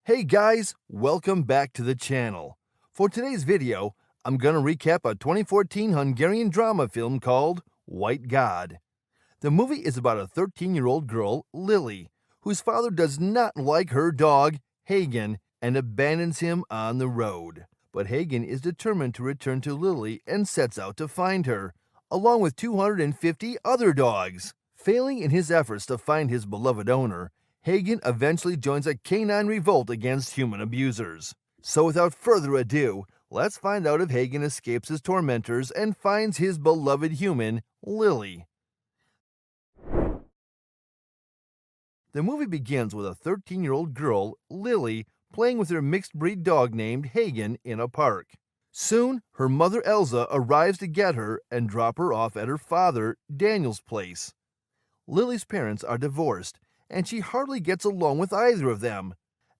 Hey guys, welcome back to the channel. For today's video, I'm gonna recap a 2014 Hungarian drama film called White God. The movie is about a 13-year-old girl, Lili, whose father does not like her dog, Hagen, and abandons him on the road. But Hagen is determined to return to Lili and sets out to find her, along with 250 other dogs. Failing in his efforts to find his beloved owner, Hagen eventually joins a canine revolt against human abusers. So without further ado, let's find out if Hagen escapes his tormentors and finds his beloved human, Lili. The movie begins with a 13-year-old girl, Lili, playing with her mixed-breed dog named Hagen in a park. Soon, her mother Elsa arrives to get her and drop her off at her father, Daniel's place. Lili's parents are divorced, and she hardly gets along with either of them.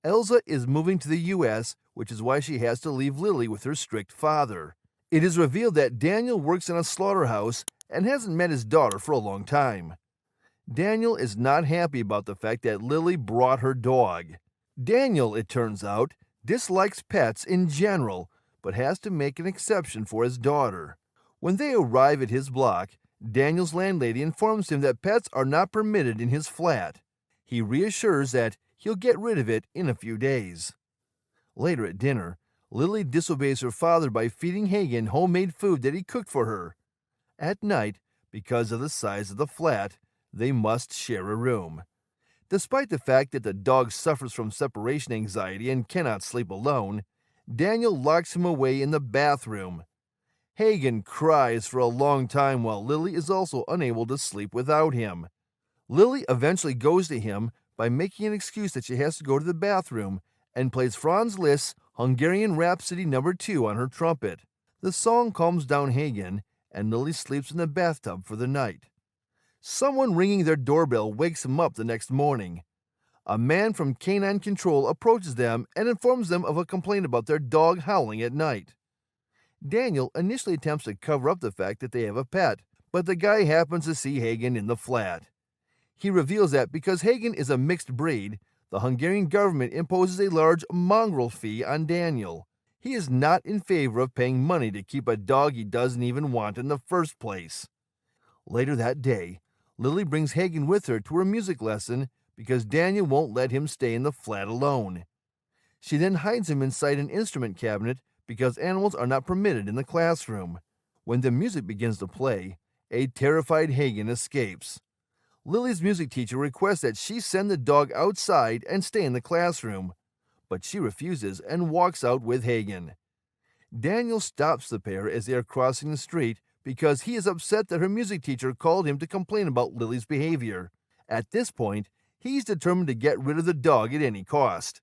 Elsa is moving to the U.S., which is why she has to leave Lili with her strict father. It is revealed that Daniel works in a slaughterhouse and hasn't met his daughter for a long time. Daniel is not happy about the fact that Lili brought her dog. Daniel, it turns out, dislikes pets in general, but has to make an exception for his daughter. When they arrive at his block, Daniel's landlady informs him that pets are not permitted in his flat. He reassures that he'll get rid of it in a few days. Later at dinner, Lili disobeys her father by feeding Hagen homemade food that he cooked for her. At night, because of the size of the flat, they must share a room. Despite the fact that the dog suffers from separation anxiety and cannot sleep alone, Daniel locks him away in the bathroom. Hagen cries for a long time while Lili is also unable to sleep without him. Lili eventually goes to him by making an excuse that she has to go to the bathroom and plays Franz Liszt's Hungarian Rhapsody No. 2 on her trumpet. The song calms down Hagen, and Lili sleeps in the bathtub for the night. Someone ringing their doorbell wakes him up the next morning. A man from Canine Control approaches them and informs them of a complaint about their dog howling at night. Daniel initially attempts to cover up the fact that they have a pet, but the guy happens to see Hagen in the flat. He reveals that because Hagen is a mixed breed, the Hungarian government imposes a large mongrel fee on Daniel. He is not in favor of paying money to keep a dog he doesn't even want in the first place. Later that day, Lili brings Hagen with her to her music lesson because Daniel won't let him stay in the flat alone. She then hides him inside an instrument cabinet because animals are not permitted in the classroom. When the music begins to play, a terrified Hagen escapes. Lili's music teacher requests that she send the dog outside and stay in the classroom, but she refuses and walks out with Hagen. Daniel stops the pair as they are crossing the street because he is upset that her music teacher called him to complain about Lili's behavior. At this point, he's determined to get rid of the dog at any cost.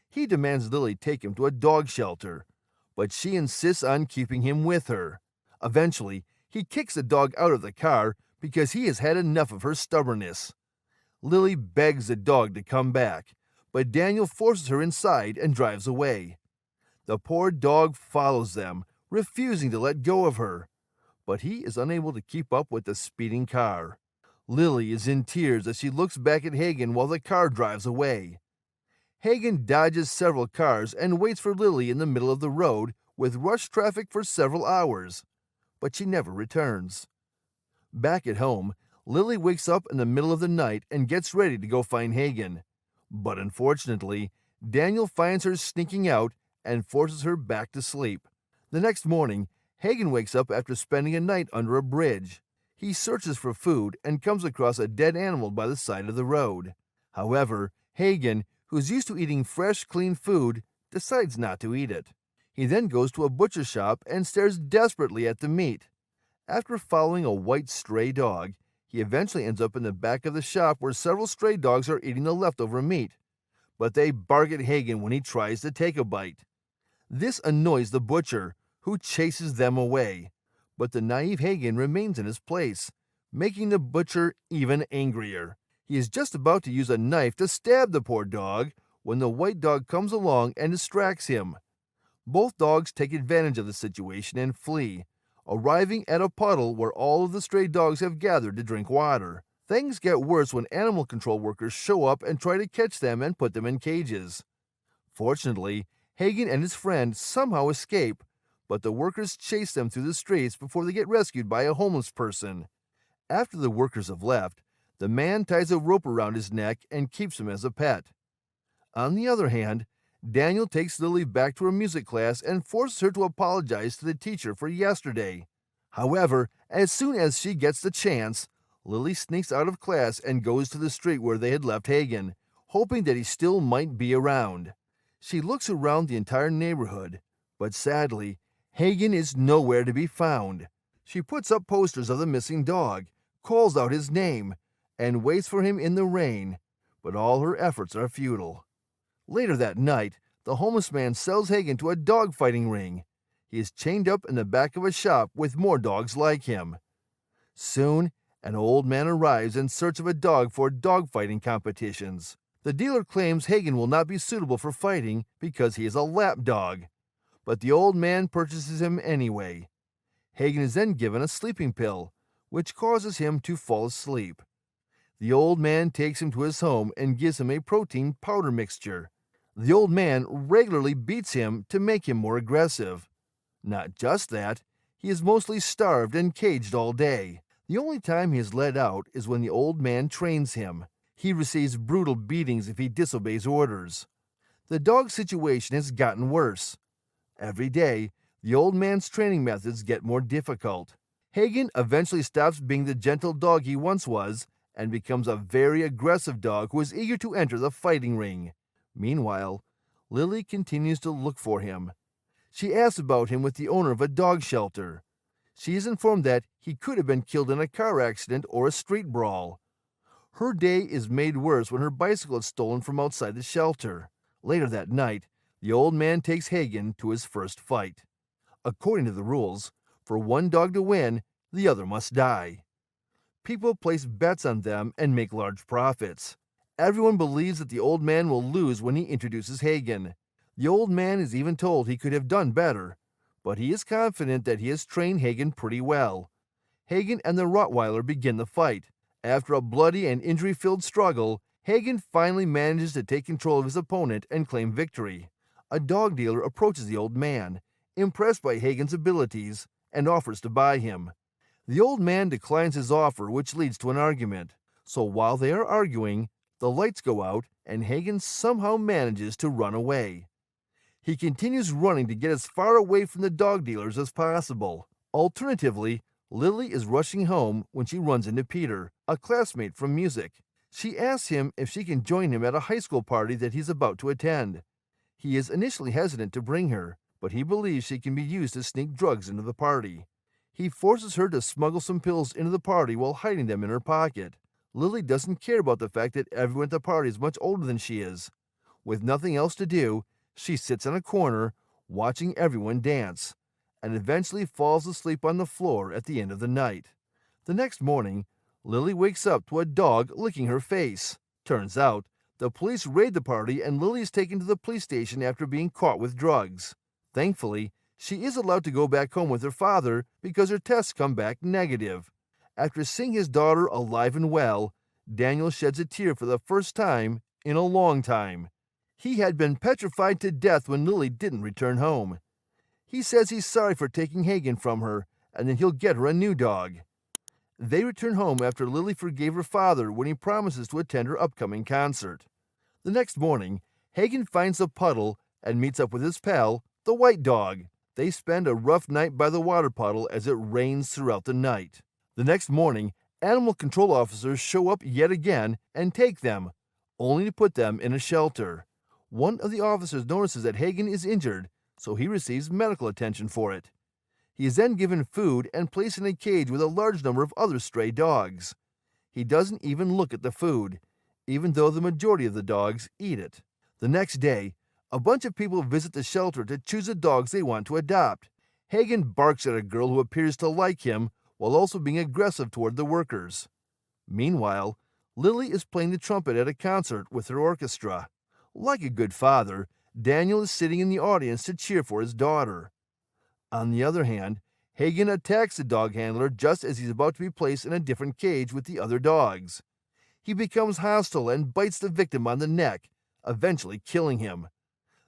He demands Lili take him to a dog shelter, but she insists on keeping him with her. Eventually, he kicks the dog out of the car because he has had enough of her stubbornness. Lili begs the dog to come back, but Daniel forces her inside and drives away. The poor dog follows them, refusing to let go of her, but he is unable to keep up with the speeding car. Lili is in tears as she looks back at Hagen while the car drives away. Hagen dodges several cars and waits for Lili in the middle of the road with rush traffic for several hours, but she never returns. Back at home, Lili wakes up in the middle of the night and gets ready to go find Hagen. But unfortunately, Daniel finds her sneaking out and forces her back to sleep. The next morning, Hagen wakes up after spending a night under a bridge. He searches for food and comes across a dead animal by the side of the road. However, Hagen, who's used to eating fresh, clean food, decides not to eat it. He then goes to a butcher shop and stares desperately at the meat. After following a white stray dog, he eventually ends up in the back of the shop where several stray dogs are eating the leftover meat, but they bark at Hagen when he tries to take a bite. This annoys the butcher, who chases them away, but the naive Hagen remains in his place, making the butcher even angrier. He is just about to use a knife to stab the poor dog when the white dog comes along and distracts him. Both dogs take advantage of the situation and flee, arriving at a puddle where all of the stray dogs have gathered to drink water. Things get worse when animal control workers show up and try to catch them and put them in cages. Fortunately, Hagen and his friend somehow escape, but the workers chase them through the streets before they get rescued by a homeless person. After the workers have left, the man ties a rope around his neck and keeps him as a pet. On the other hand, Daniel takes Lili back to her music class and forces her to apologize to the teacher for yesterday. However, as soon as she gets the chance, Lili sneaks out of class and goes to the street where they had left Hagen, hoping that he still might be around. She looks around the entire neighborhood, but sadly, Hagen is nowhere to be found. She puts up posters of the missing dog, calls out his name, and waits for him in the rain, but all her efforts are futile. Later that night, the homeless man sells Hagen to a dog fighting ring. He is chained up in the back of a shop with more dogs like him. Soon, an old man arrives in search of a dog for dogfighting competitions. The dealer claims Hagen will not be suitable for fighting because he is a lap dog, but the old man purchases him anyway. Hagen is then given a sleeping pill, which causes him to fall asleep. The old man takes him to his home and gives him a protein powder mixture. The old man regularly beats him to make him more aggressive. Not just that, he is mostly starved and caged all day. The only time he is let out is when the old man trains him. He receives brutal beatings if he disobeys orders. The dog situation has gotten worse. Every day, the old man's training methods get more difficult. Hagen eventually stops being the gentle dog he once was and becomes a very aggressive dog who is eager to enter the fighting ring. Meanwhile, Lili continues to look for him. She asks about him with the owner of a dog shelter. She is informed that he could have been killed in a car accident or a street brawl. Her day is made worse when her bicycle is stolen from outside the shelter. Later that night, the old man takes Hagen to his first fight. According to the rules, for one dog to win, the other must die. People place bets on them and make large profits. Everyone believes that the old man will lose when he introduces Hagen. The old man is even told he could have done better, but he is confident that he has trained Hagen pretty well. Hagen and the Rottweiler begin the fight. After a bloody and injury-filled struggle, Hagen finally manages to take control of his opponent and claim victory. A dog dealer approaches the old man, impressed by Hagen's abilities, and offers to buy him. The old man declines his offer, which leads to an argument. So while they are arguing, the lights go out and Hagen somehow manages to run away. He continues running to get as far away from the dog dealers as possible. Alternatively, Lili is rushing home when she runs into Peter, a classmate from music. She asks him if she can join him at a high school party that he's about to attend. He is initially hesitant to bring her, but he believes she can be used to sneak drugs into the party. He forces her to smuggle some pills into the party while hiding them in her pocket. Lili doesn't care about the fact that everyone at the party is much older than she is. With nothing else to do, she sits in a corner, watching everyone dance, and eventually falls asleep on the floor at the end of the night. The next morning, Lili wakes up to a dog licking her face. Turns out, the police raid the party and Lili is taken to the police station after being caught with drugs. Thankfully, she is allowed to go back home with her father because her tests come back negative. After seeing his daughter alive and well, Daniel sheds a tear for the first time in a long time. He had been petrified to death when Lili didn't return home. He says he's sorry for taking Hagen from her and that he'll get her a new dog. They return home after Lili forgave her father when he promises to attend her upcoming concert. The next morning, Hagen finds a puddle and meets up with his pal, the white dog. They spend a rough night by the water puddle as it rains throughout the night. The next morning, animal control officers show up yet again and take them, only to put them in a shelter. One of the officers notices that Hagen is injured, so he receives medical attention for it. He is then given food and placed in a cage with a large number of other stray dogs. He doesn't even look at the food, even though the majority of the dogs eat it. The next day, a bunch of people visit the shelter to choose the dogs they want to adopt. Hagen barks at a girl who appears to like him while also being aggressive toward the workers. Meanwhile, Lili is playing the trumpet at a concert with her orchestra. Like a good father, Daniel is sitting in the audience to cheer for his daughter. On the other hand, Hagen attacks the dog handler just as he's about to be placed in a different cage with the other dogs. He becomes hostile and bites the victim on the neck, eventually killing him.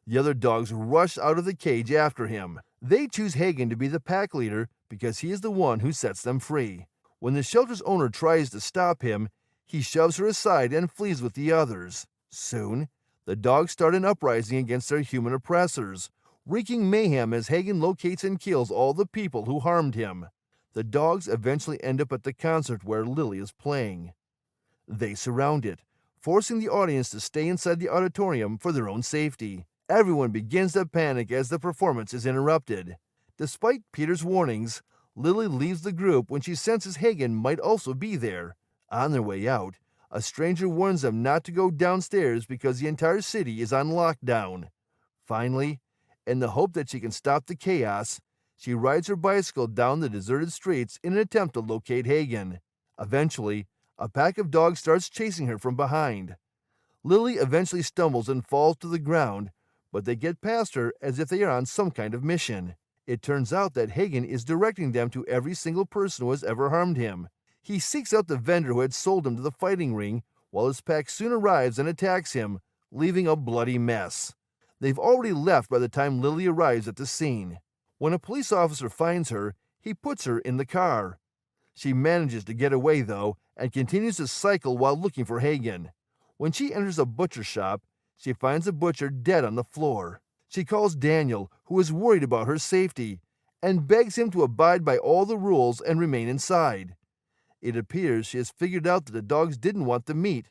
The other dogs rush out of the cage after him. They choose Hagen to be the pack leader because he is the one who sets them free. When the shelter's owner tries to stop him, he shoves her aside and flees with the others. Soon, the dogs start an uprising against their human oppressors, wreaking mayhem as Hagen locates and kills all the people who harmed him. The dogs eventually end up at the concert where Lili is playing. They surround it, forcing the audience to stay inside the auditorium for their own safety. Everyone begins to panic as the performance is interrupted. Despite Peter's warnings, Lili leaves the group when she senses Hagen might also be there. On their way out, a stranger warns them not to go downstairs because the entire city is on lockdown. Finally, in the hope that she can stop the chaos, she rides her bicycle down the deserted streets in an attempt to locate Hagen. Eventually, a pack of dogs starts chasing her from behind. Lili eventually stumbles and falls to the ground, but they get past her as if they are on some kind of mission. It turns out that Hagen is directing them to every single person who has ever harmed him. He seeks out the vendor who had sold him to the fighting ring, while his pack soon arrives and attacks him, leaving a bloody mess. They've already left by the time Lili arrives at the scene. When a police officer finds her, he puts her in the car. She manages to get away, though, and continues to cycle while looking for Hagen. When she enters a butcher shop, she finds the butcher dead on the floor. She calls Daniel, who is worried about her safety, and begs him to abide by all the rules and remain inside. It appears she has figured out that the dogs didn't want the meat.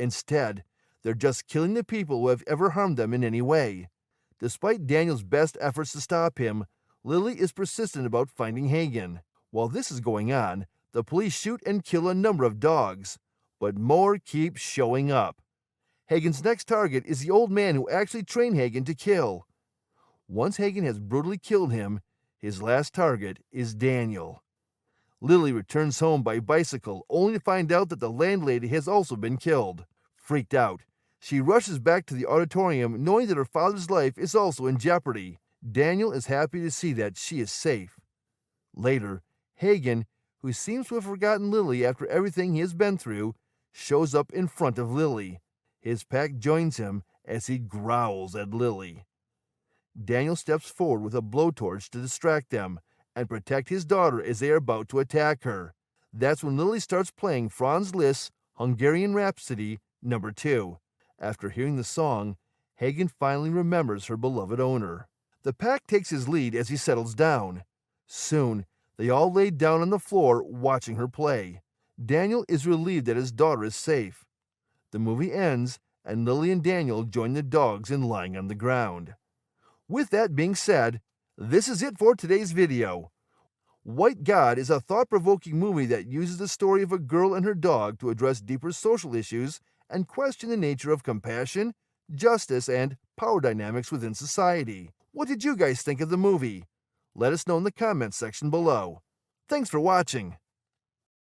Instead, they're just killing the people who have ever harmed them in any way. Despite Daniel's best efforts to stop him, Lili is persistent about finding Hagen. While this is going on, the police shoot and kill a number of dogs, but more keep showing up. Hagen's next target is the old man who actually trained Hagen to kill. Once Hagen has brutally killed him, his last target is Daniel. Lili returns home by bicycle, only to find out that the landlady has also been killed. Freaked out, she rushes back to the auditorium knowing that her father's life is also in jeopardy. Daniel is happy to see that she is safe. Later, Hagen, who seems to have forgotten Lili after everything he has been through, shows up in front of Lili. His pack joins him as he growls at Lili. Daniel steps forward with a blowtorch to distract them and protect his daughter as they are about to attack her. That's when Lili starts playing Franz Liszt's Hungarian Rhapsody No. 2. After hearing the song, Hagen finally remembers her beloved owner. The pack takes his lead as he settles down. Soon, they all lay down on the floor watching her play. Daniel is relieved that his daughter is safe. The movie ends, and Lili and Daniel join the dogs in lying on the ground. With that being said, this is it for today's video. White God is a thought-provoking movie that uses the story of a girl and her dog to address deeper social issues and question the nature of compassion, justice, and power dynamics within society. What did you guys think of the movie? Let us know in the comments section below. Thanks for watching.